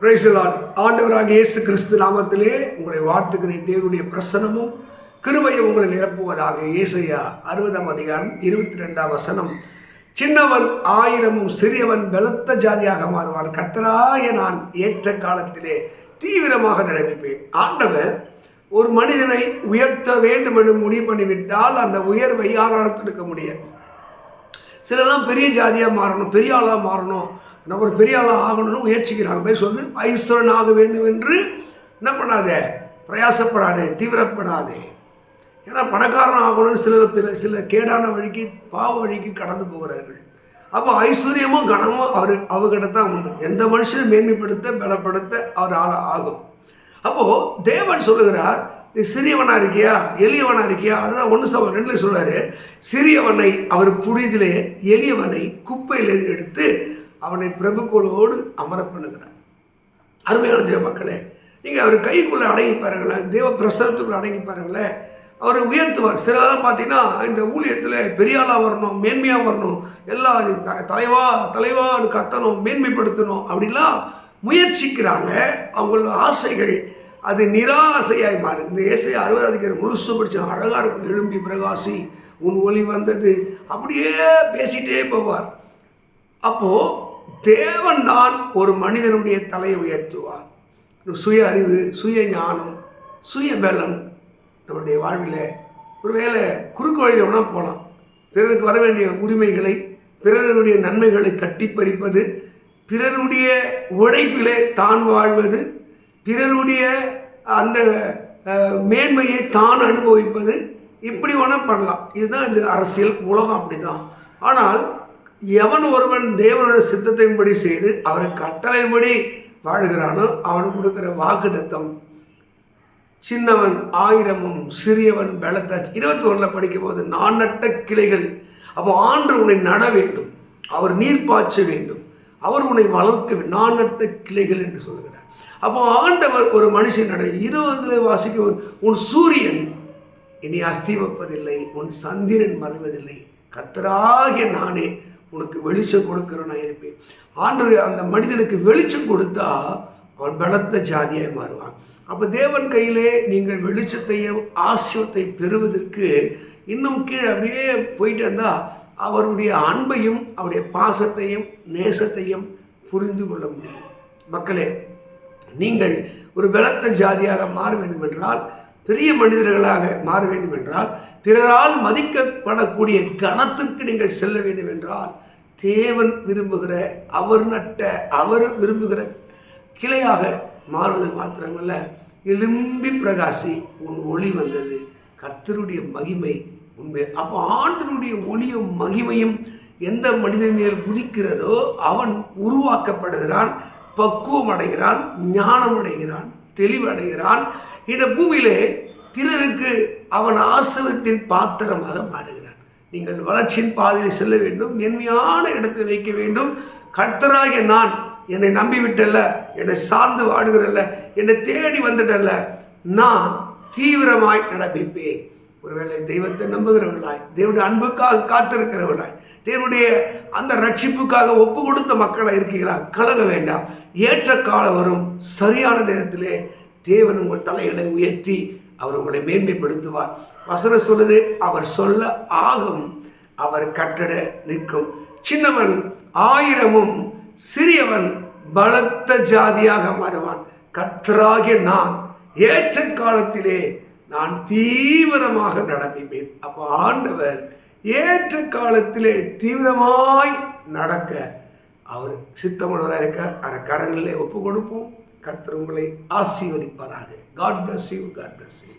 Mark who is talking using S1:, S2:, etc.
S1: Praise the Lord. ஆண்டவராகிய இயேசு கிறிஸ்து நாமத்திலே உங்களை வாழ்த்துகிறேன். தேவனுடைய பிரசன்னமும் கிருபையும் உங்களை நிரப்புவதாக. ஏசாயா 60:22 சின்னவன் 1000 சிறியவன் பலத்த ஜாதியாக மாறுவான். கர்த்தராகிய நான் ஏற்ற காலத்திலே தீவிரமாக நடப்பிப்பேன். ஆண்டவர் ஒரு மனிதனை உயர்த்த வேண்டும் என்று முடிவு பண்ணிவிட்டால் அந்த உயர்வை யாராலும் தடுக்க முடியாது. சிலர்லாம் பெரிய ஜாதியாக மாறணும், பெரிய ஆளாக மாறணும், நம்ம ஒரு பெரிய ஆளாக ஆகணும்னு முயற்சிக்கிறாங்க. போய் சொல்லு ஐஸ்வரன் ஆக வேண்டும் என்று என்ன பண்ணாதே, பிரயாசப்படாதே, தீவிரப்படாதே. ஏன்னா பணக்காரன் ஆகணும்னு சில கேடான வழிக்கு, பாவ வழிக்கு கடந்து போகிறார்கள். அப்போ ஐஸ்வர்யமும் கனமும் அவர்கிட்ட தான் உண்டு. எந்த மனுஷனை மேன்மைப்படுத்த பலப்படுத்த அவர் ஆகும். அப்போது தேவன் சொல்லுகிறார், நீ சிறியவனாக இருக்கியா, எளியவனாக இருக்கியா? அதுதான் 1 சொல்றாரு, சிறியவனை அவர் புனிதிலே, எளியவனை குப்பையில் எடுத்து அவனை பிரபுக்களோடு அமர பண்ணுகிறார். அருமையான தேவ மக்களே, நீங்கள் அவர் கைக்குள்ளே அடங்கி பாருங்களேன், தேவ பிரசனத்துக்குள்ளே அடங்கி பாருங்களேன், அவரை உயர்த்துவார். சிலரெல்லாம் பார்த்தீங்கன்னா இந்த ஊழியத்தில் பெரிய ஆளாக வரணும், மேன்மையாக வரணும், எல்லாம் தலைவான்னு கத்தணும், மேன்மைப்படுத்தணும் அப்படிலாம் முயற்சிக்கிறாங்க. அவங்களோட ஆசைகள் அது நிராசையாய் மாறும். இந்த ஏசாயா 60 முழுசு படிச்ச அழகாக இருக்கும். எழும்பி பிரகாசி, உன் ஒளி வந்தது, அப்படியே பேசிகிட்டே போவார். அப்போது தேவன் தான் ஒரு மனிதனுடைய தலையை உயர்த்துவார். சுய அறிவு, சுய ஞானம், சுய பலம் நம்முடைய வாழ்வில் ஒருவேளை குறுக்கு வழியில் வேணால் போகலாம். பிறருக்கு வர வேண்டிய உரிமைகளை, பிறருடைய நன்மைகளை தட்டி பறிப்பது, பிறருடைய உழைப்பிலே தான் வாழ்வது, பிறருடைய அந்த மேன்மையை தான் அனுபவிப்பது, இப்படி வேணால் பண்ணலாம். இதுதான் இந்த அரசியல் உலகம், அப்படி தான். ஆனால் எவன் ஒருவன் தேவனுடைய சித்தத்தின்படி செய்து அவரை கட்டளையின்படி வாழ்கிறானோ அவனுக்கு கொடுக்குற வாக்குத்தத்தம், சின்னவன் 1000 சிறியவன் பலத்த 21 படிக்கும் போது, நான் நட்ட கிளைகள். அப்போ ஆண்டு உன்னை நட வேண்டும், அவர் நீர் பாய்ச்ச வேண்டும், அவர் உன்னை வளர்க்க வேண்டும். நான் நட்ட கிளைகள் என்று சொல்கிறார். அப்போ ஆண்டவர் ஒரு மனுஷன் 20 வாசிக்கும், உன் சூரியன் இனி அஸ்திமப்பதில்லை, உன் சந்திரன் மறைவதில்லை, கர்த்தராகிய நானே உனக்கு வெளிச்சம் கொடுக்கிறவனா இருப்பேன். ஆண்டவர் அந்த மனிதனுக்கு வெளிச்சம் கொடுத்தா அவன் பலத்த ஜாதியாக மாறுவான். அப்போ தேவன் கையிலே நீங்கள் வெளிச்சத்தையும் ஆசிரியத்தை பெறுவதற்கு இன்னும் கீழே அப்படியே போயிட்டு இருந்தால் அவருடைய அன்பையும் அவருடைய பாசத்தையும் நேசத்தையும் புரிந்து கொள்ள முடியும். மக்களே, நீங்கள் ஒரு பலத்த ஜாதியாக மாற வேண்டும் என்றால், பெரிய மனிதர்களாக மாற வேண்டும் என்றால், பிறரால் மதிக்கப்படக்கூடிய கணத்திற்கு நீங்கள் செல்ல வேண்டும் என்றால், தேவன் விரும்புகிற, அவர் நட்ட, அவர் விரும்புகிற கிளையாக மாறுவது மாத்திரமல்ல, எழும்பி பிரகாசி, உன் ஒளி வந்தது, கர்த்தருடைய மகிமை உண்மை. அப்போ ஆண்டவருடைய ஒளியும் மகிமையும் எந்த மனிதன் மேல் உதிக்கிறதோ அவன் உருவாக்கப்படுகிறான், பக்குவம் அடைகிறான், ஞானம் அடைகிறான், தெளிவடைகிறான். இந்த பூமியிலே பிறருக்கு அவன் ஆசீர்வாதத்தின் பாத்திரமாக மாறுகிறான். நீங்கள் வளர்ச்சியின் பாதையில் செல்ல வேண்டும், மேன்மையான இடத்தில் வைக்க வேண்டும். கர்த்தராகிய நான் என்னை நம்பிவிட்டல்ல, என்னை சார்ந்து வாடுகிறல்ல, என்னை தேடி வந்துட்டல்ல, நான் தீவிரமாய் நடப்பிப்பேன். ஒருவேளை தெய்வத்தை நம்புகிறவர்களாய், தேவனுடைய அன்புக்காக காத்திருக்கிறவர்களாய், தேவனுடைய அந்த ரட்சிப்புக்காக ஒப்பு கொடுத்த மக்களாக இருக்கீங்களா? கலங்க வேண்டாம். ஏற்ற காலம் வரும், சரியான நேரத்திலே தேவன் உங்கள் தலைகளை உயர்த்தி அவர் உங்களை மேன்மைப்படுத்துவார். வசனம் சொல்லுது, அவர் சொல்ல ஆகும், அவர் கட்டட நிற்கும். சின்னவன் 1000 சிறியவன் பலத்த ஜாதியாக மாறுவான். கர்த்தராகிய நான் ஏற்ற காலத்திலே நான் தீவிரமாக நடப்பிப்பேன். அப்போ ஆண்டவர் ஏற்ற காலத்திலே தீவிரமாய் நடக்க அவர் சித்தமுள்ளவராக இருக்க அந்த கரங்களிலே ஒப்பு கொடுப்போம். கர்த்தர் உங்களை ஆசீர்வதிப்பாராக. God bless you. God bless you.